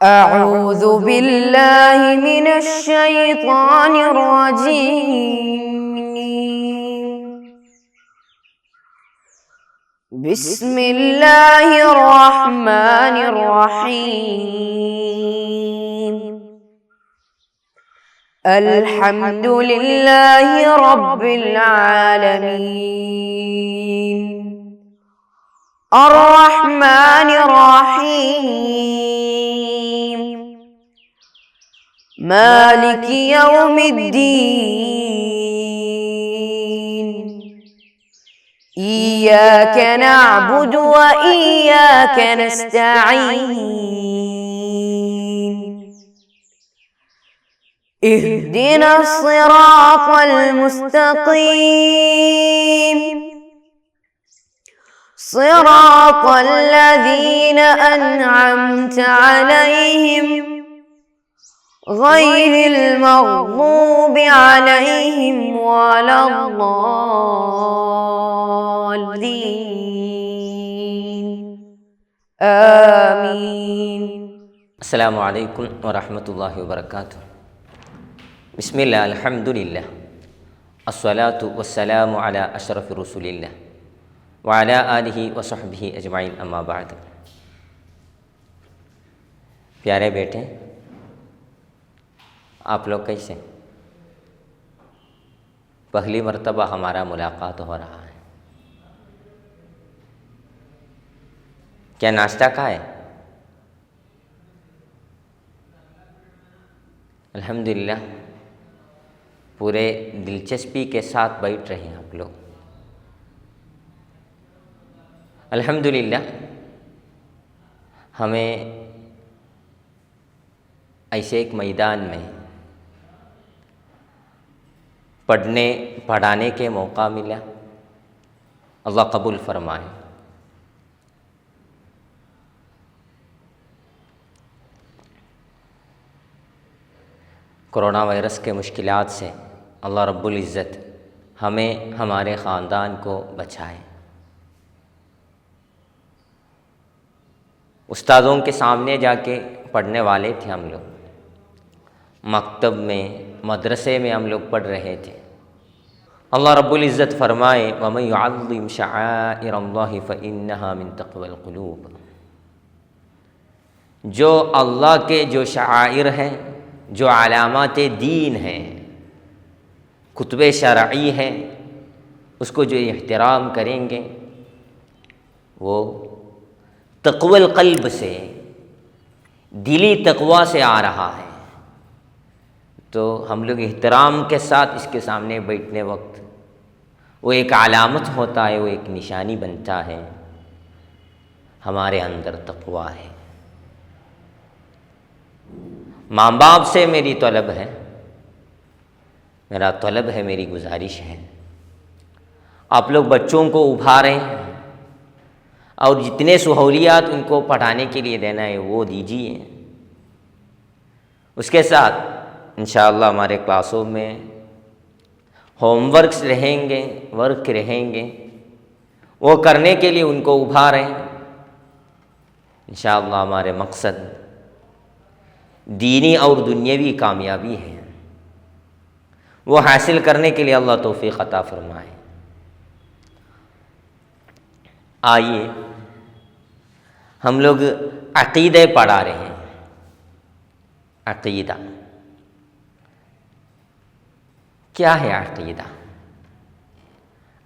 أعوذ بالله من الشيطان الرجيم. بسم الله الرحمن الرحيم. الحمد لله رب العالمين الرحمن الرحيم مالك يوم الدين إياك نعبد وإياك نستعين اهدنا الصراط المستقيم صراط الذين أنعمت عليهم غير المغضوب عليهم ولا الضالين آمين. السلام علیکم ورحمۃ اللہ وبرکاتہ. بسم اللہ الحمد للہ الصلاۃ والسلام علی اشرف رسول اللہ وعلی آلہ وصحبہ اجمعین اما بعد. پیارے بیٹے، آپ لوگ کیسے؟ پہلی مرتبہ ہمارا ملاقات ہو رہا ہے. کیا ناشتہ کھائے؟ الحمدللہ پورے دلچسپی کے ساتھ بیٹھ رہے ہیں آپ لوگ. الحمدللہ ہمیں ایسے ایک میدان میں پڑھنے پڑھانے کے موقع ملا. اللہ قبول فرمائے. کرونا وائرس کے مشکلات سے اللہ رب العزت ہمیں ہمارے خاندان کو بچائے. استادوں کے سامنے جا کے پڑھنے والے تھے ہم لوگ. مکتب میں مدرسے میں ہم لوگ پڑھ رہے تھے. اللہ رب العزت فرمائے وَمَن يُعَظِّمْ شَعَائِرَ اللَّهِ فَإِنَّهَا مِن تَقْوَى الْقُلُوبِ. جو اللہ کے جو شعائر ہیں، جو علامات دین ہیں، کتب شرعی ہیں، اس کو جو احترام کریں گے وہ تقوی القلب سے، دلی تقوی سے آ رہا ہے. تو ہم لوگ احترام کے ساتھ اس کے سامنے بیٹھنے وقت وہ ایک علامت ہوتا ہے، وہ ایک نشانی بنتا ہے ہمارے اندر تقوی ہے. ماں باپ سے میری طلب ہے، میرا طلب ہے، میری گزارش ہے، آپ لوگ بچوں کو ابھاریں اور جتنے سہولیات ان کو پڑھانے کے لیے دینا ہے وہ دیجیے. اس کے ساتھ انشاءاللہ ہمارے کلاسوں میں ہوم ورکس رہیں گے، ورک رہیں گے، وہ کرنے کے لیے ان کو ابھاریں. انشاءاللہ ہمارے مقصد دینی اور دنیاوی کامیابی ہے، وہ حاصل کرنے کے لیے اللہ توفیق عطا فرمائے. آئیے ہم لوگ عقیدے پڑھا رہے ہیں. عقیدہ کیا ہے؟ عقیدہ،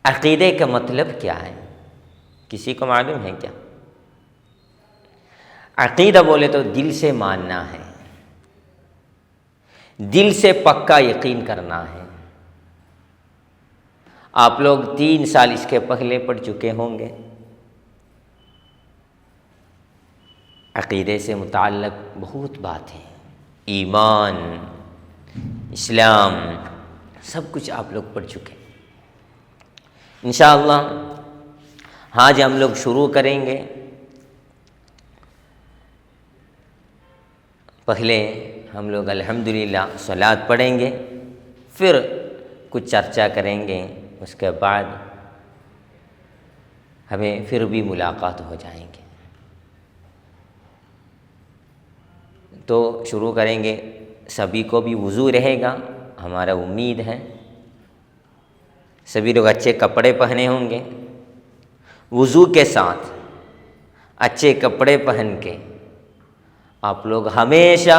عقیدے کا مطلب کیا ہے؟ کسی کو معلوم ہے کیا؟ عقیدہ بولے تو دل سے ماننا ہے، دل سے پکا یقین کرنا ہے. آپ لوگ 3 سال اس کے پہلے پڑھ چکے ہوں گے. عقیدے سے متعلق بہت بات ہے، ایمان، اسلام، سب کچھ آپ لوگ پڑھ چکے. انشاءاللہ آج ہم لوگ شروع کریں گے. پہلے ہم لوگ الحمدللہ صلاۃ پڑھیں گے، پھر کچھ چرچا کریں گے. اس کے بعد ہمیں پھر بھی ملاقات ہو جائیں گے. تو شروع کریں گے. سبھی کو بھی وضو رہے گا، ہمارا امید ہے. سبھی لوگ اچھے کپڑے پہنے ہوں گے. وضو کے ساتھ اچھے کپڑے پہن کے آپ لوگ ہمیشہ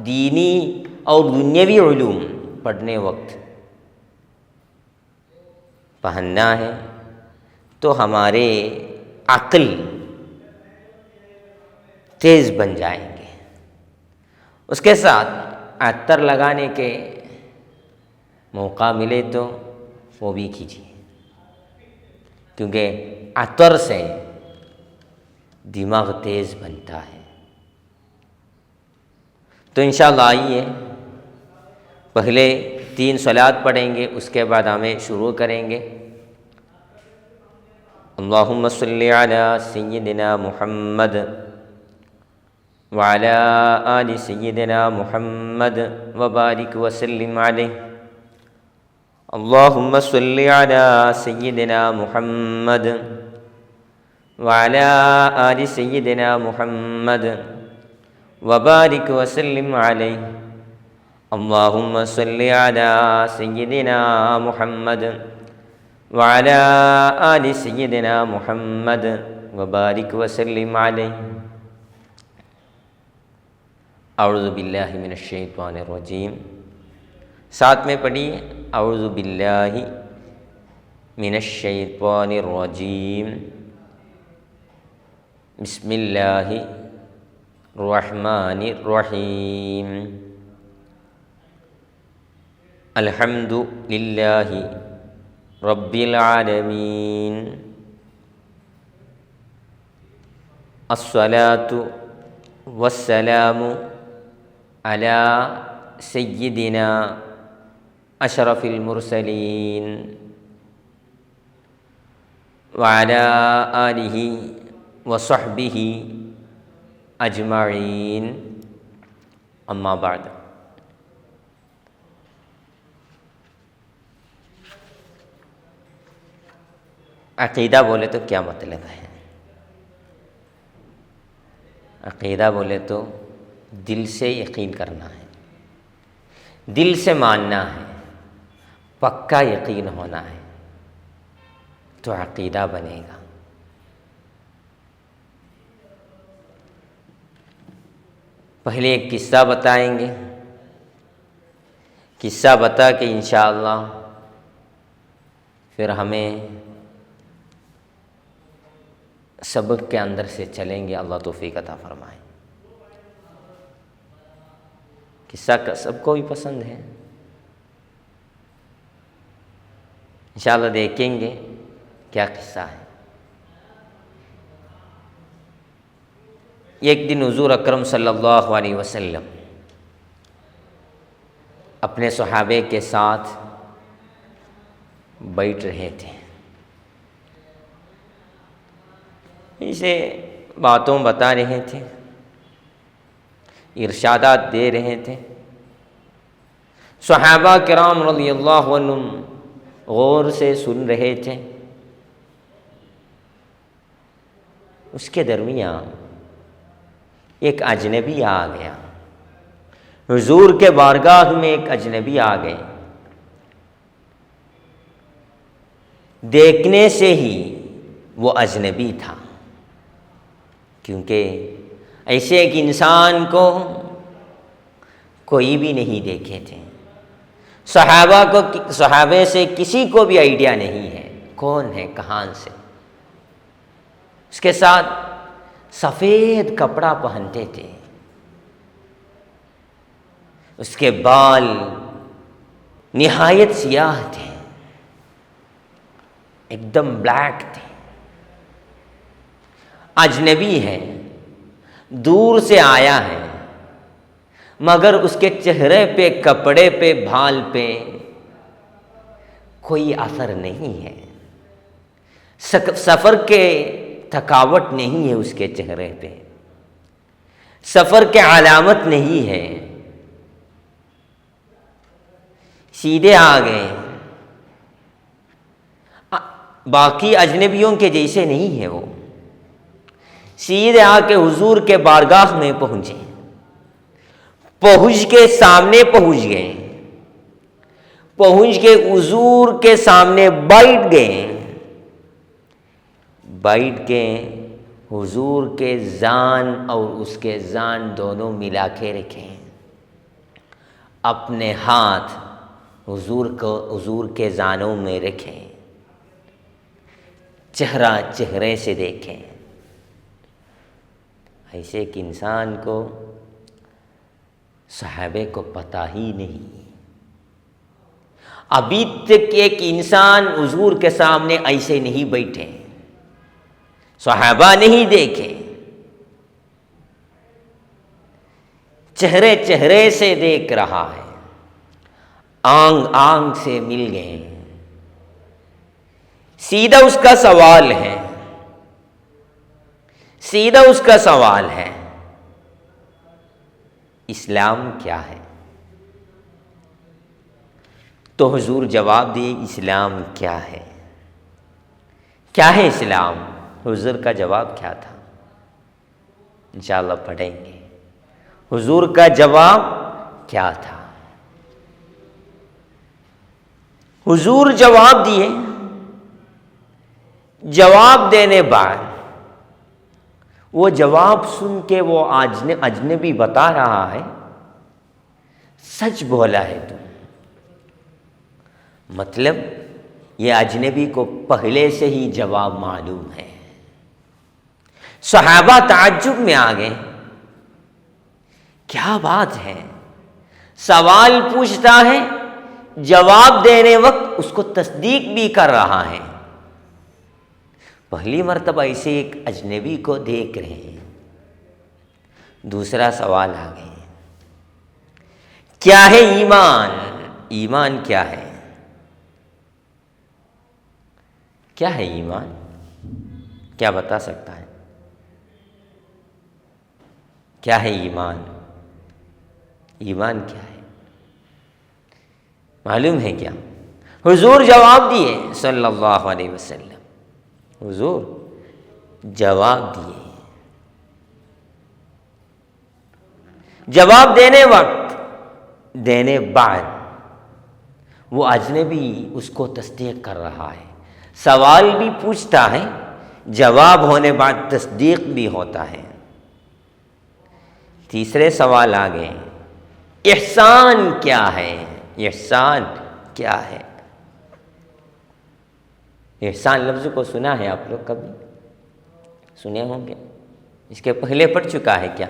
دینی اور دنیاوی علوم پڑھنے وقت پہننا ہے، تو ہمارے عقل تیز بن جائیں گے. اس کے ساتھ عطر لگانے کے موقع ملے تو وہ بھی کیجیے، کیونکہ عطر سے دماغ تیز بنتا ہے. تو انشاءاللہ آئیے پہلے 3 صلوات پڑھیں گے، اس کے بعد ہمیں شروع کریں گے. اللہم صلی علی سیدنا محمد وعلی آل سیدنا محمد وبارک وسلم علیہ. اللہم صلی علی سیدنا محمد وعلی آل سیدنا محمد وبارک وسلم علیہ. اللہم صلی علی سیدنا محمد وعلی آل سیدنا محمد وبارک وسلم علیہ. اعوذ باللہ من الشیطان الرجیم. ساتھ میں پڑھیے اعوذ باللہ من الشیطان الرجیم. بسم اللہ الرحمن الرحیم. الحمد للہ رب العالمین. الصلاة والسلام علی سیدنا اشرف المرسلین وعلی آلہ وصحبہ اجمعین. اما بعد. عقیدہ بولے تو کیا مطلب ہے؟ عقیدہ بولے تو دل سے یقین کرنا ہے، دل سے ماننا ہے، پکا یقین ہونا ہے، تو عقیدہ بنے گا. پہلے ایک قصہ بتائیں گے، قصہ بتا کے انشاءاللہ پھر ہمیں سبق کے اندر سے چلیں گے. اللہ توفیق عطا فرمائے. قصہ سب کو بھی پسند ہے، انشاءاللہ دیکھیں گے کیا قصہ ہے. ایک دن حضور اکرم صلی اللہ علیہ وسلم اپنے صحابہ کے ساتھ بیٹھ رہے تھے، اسے باتوں بتا رہے تھے، ارشادات دے رہے تھے. صحابہ کرام رضی اللہ عنہم غور سے سن رہے تھے. اس کے درمیان ایک اجنبی آ گیا. حضور کے بارگاہ میں ایک اجنبی آ گئے. دیکھنے سے ہی وہ اجنبی تھا، کیونکہ ایسے ایک انسان کو کوئی بھی نہیں دیکھے تھے. صحابہ سے کسی کو بھی آئیڈیا نہیں ہے کون ہے، کہاں سے. اس کے ساتھ سفید کپڑا پہنتے تھے، اس کے بال نہایت سیاہ تھے، ایک دم بلیک تھے. اجنبی ہے، دور سے آیا ہے، مگر اس کے چہرے پہ، کپڑے پہ، بھال پہ کوئی اثر نہیں ہے. سفر کے تھکاوٹ نہیں ہے اس کے چہرے پہ، سفر کے علامت نہیں ہے. سیدھے آ گئے، باقی اجنبیوں کے جیسے نہیں ہے. وہ سیدھے آ کے حضور کے بارگاہ میں پہنچے. پہنچ کے سامنے پہنچ گئے، پہنچ کے حضور کے سامنے بیٹھ گئے، بیٹھ کے حضور کے زان اور اس کے زان دونوں ملا کے رکھے، اپنے ہاتھ حضور کے زانوں میں رکھیں، چہرہ چہرے سے دیکھیں۔ ایسے ایک انسان کو صحابہ کو پتہ ہی نہیں، ابھی تک ایک انسان حضور کے سامنے ایسے نہیں بیٹھے، صحابہ نہیں دیکھے، چہرے چہرے سے دیکھ رہا ہے، آنکھ آنکھ سے مل گئے۔ سیدھا اس کا سوال ہے، سیدھا اس کا سوال ہے، اسلام کیا ہے؟ تو حضور جواب دیے، اسلام کیا ہے؟ کیا ہے اسلام؟ حضور کا جواب کیا تھا؟ انشاءاللہ پڑھیں گے۔ حضور کا جواب کیا تھا؟ حضور جواب دیے، جواب دینے بعد وہ جواب سن کے وہ اجنبی بتا رہا ہے، سچ بولا ہے تو، مطلب یہ اجنبی کو پہلے سے ہی جواب معلوم ہے۔ صحابہ تعجب میں آ گئے، کیا بات ہے، سوال پوچھتا ہے، جواب دینے وقت اس کو تصدیق بھی کر رہا ہے۔ پہلی مرتبہ ایسے ایک اجنبی کو دیکھ رہے ہیں۔ دوسرا سوال آ گئے، کیا ہے ایمان؟ ایمان کیا ہے؟ کیا ہے ایمان؟ کیا بتا سکتا ہے؟ کیا ہے ایمان؟ ایمان کیا ہے؟ معلوم ہے کیا؟ حضور جواب دیے صلی اللہ علیہ وسلم، حضور جواب دیے۔ جواب دینے بعد وہ اجنبی اس کو تصدیق کر رہا ہے، سوال بھی پوچھتا ہے، جواب ہونے بعد تصدیق بھی ہوتا ہے۔ تیسرے سوال آ گئے، احسان کیا ہے؟ احسان کیا ہے؟ احسان لفظ کو سنا ہے آپ لوگ؟ کبھی سنے ہوں گے، اس کے پہلے پڑھ چکا ہے کیا؟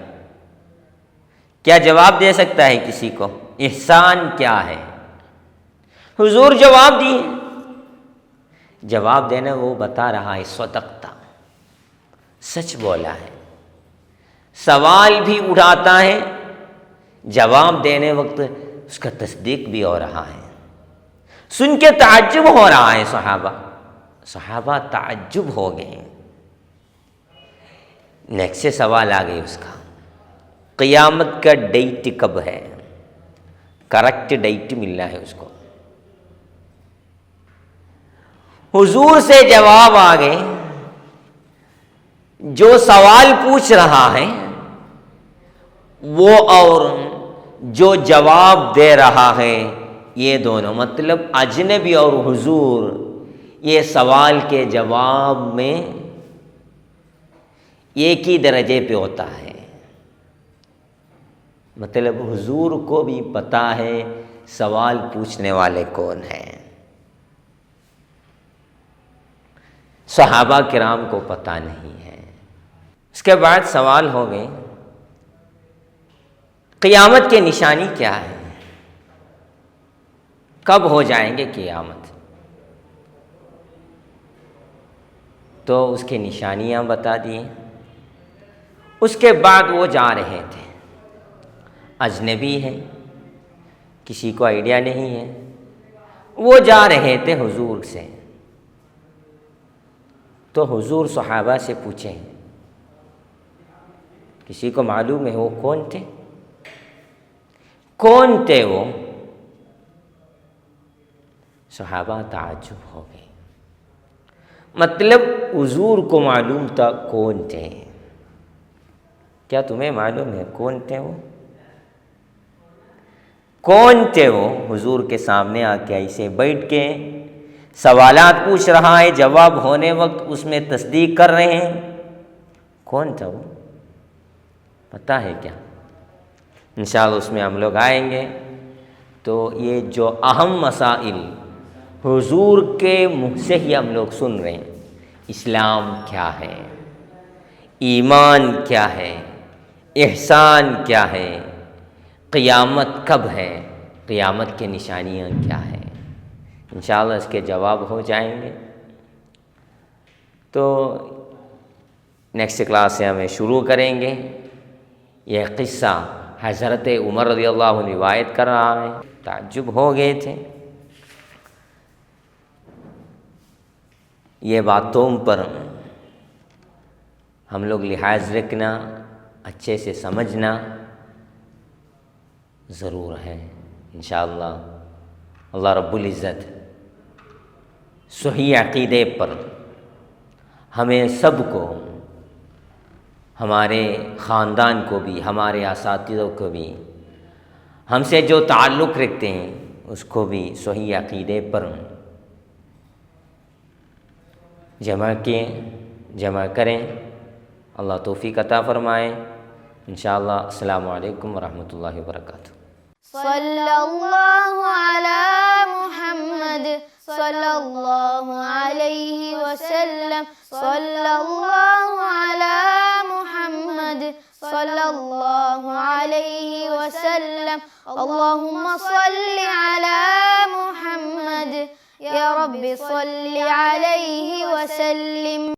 کیا جواب دے سکتا ہے کسی کو؟ احسان کیا ہے؟ حضور جواب دیے، جواب دینا وہ بتا رہا ہے، صدقتا، سچ بولا ہے۔ سوال بھی اٹھاتا ہے، جواب دینے وقت اس کا تصدیق بھی ہو رہا ہے۔ سن کے تعجب ہو رہا ہے صحابہ تعجب ہو گئے۔ نیکسٹ سوال آ گئی اس کا، قیامت کا ڈیٹ کب ہے؟ کریکٹ ڈیٹ ملنا ہے اس کو۔ حضور سے جواب آ گئے، جو سوال پوچھ رہا ہے وہ اور جو جواب دے رہا ہے، یہ دونوں، مطلب اجنبی اور حضور، یہ سوال کے جواب میں ایک ہی درجے پہ ہوتا ہے۔ مطلب حضور کو بھی پتہ ہے سوال پوچھنے والے کون ہیں، صحابہ کرام کو پتہ نہیں ہے۔ اس کے بعد سوال ہو گئے، قیامت کی نشانی کیا ہے؟ کب ہو جائیں گے قیامت؟ تو اس کی نشانیاں بتا دیے۔ اس کے بعد وہ جا رہے تھے، اجنبی ہے، کسی کو آئیڈیا نہیں ہے، وہ جا رہے تھے حضور سے۔ تو حضور صحابہ سے پوچھیں، کسی کو معلوم ہے وہ کون تھے؟ کون تھے وہ؟ صحابہ تعجب ہو گئے، مطلب حضور کو معلوم تھا کون تھے۔ کیا تمہیں معلوم ہے کون تھے وہ؟ کون تھے وہ؟ حضور کے سامنے آ کے ایسے بیٹھ کے سوالات پوچھ رہا ہے، جواب ہونے وقت اس میں تصدیق کر رہے ہیں۔ کون تھا وہ؟ پتہ ہے کیا؟ انشاءاللہ اس میں ہم لوگ آئیں گے۔ تو یہ جو اہم مسائل حضور کے منہ سے ہی ہم لوگ سن رہے ہیں، اسلام کیا ہے، ایمان کیا ہے، احسان کیا ہے، قیامت کب ہے، قیامت کی نشانیاں کیا ہیں، انشاءاللہ اس کے جواب ہو جائیں گے۔ تو نیکسٹ کلاس سے ہمیں شروع کریں گے۔ یہ قصہ حضرت عمر رضی اللہ عنہ روایت کر رہا ہے، تعجب ہو گئے تھے۔ یہ باتوں پر ہم لوگ لحاظ رکھنا، اچھے سے سمجھنا ضرور ہے انشاءاللہ۔ اللہ رب العزت صحیح عقیدے پر ہمیں سب کو، ہمارے خاندان کو بھی، ہمارے اساتذہ کو بھی، ہم سے جو تعلق رکھتے ہیں اس کو بھی صحیح عقیدے پر جمع کریں۔ اللہ توفیق عطا فرمائے انشاءاللہ۔ السلام علیکم ورحمۃ اللہ وبرکاتہ۔ صلی اللہ علی محمد صلی اللہ علیہ وسلم، صلی اللہ علی محمد صلی اللہ علیہ وسلم، اللہم صلی علی محمد یا رب صلی علیہ وسلم۔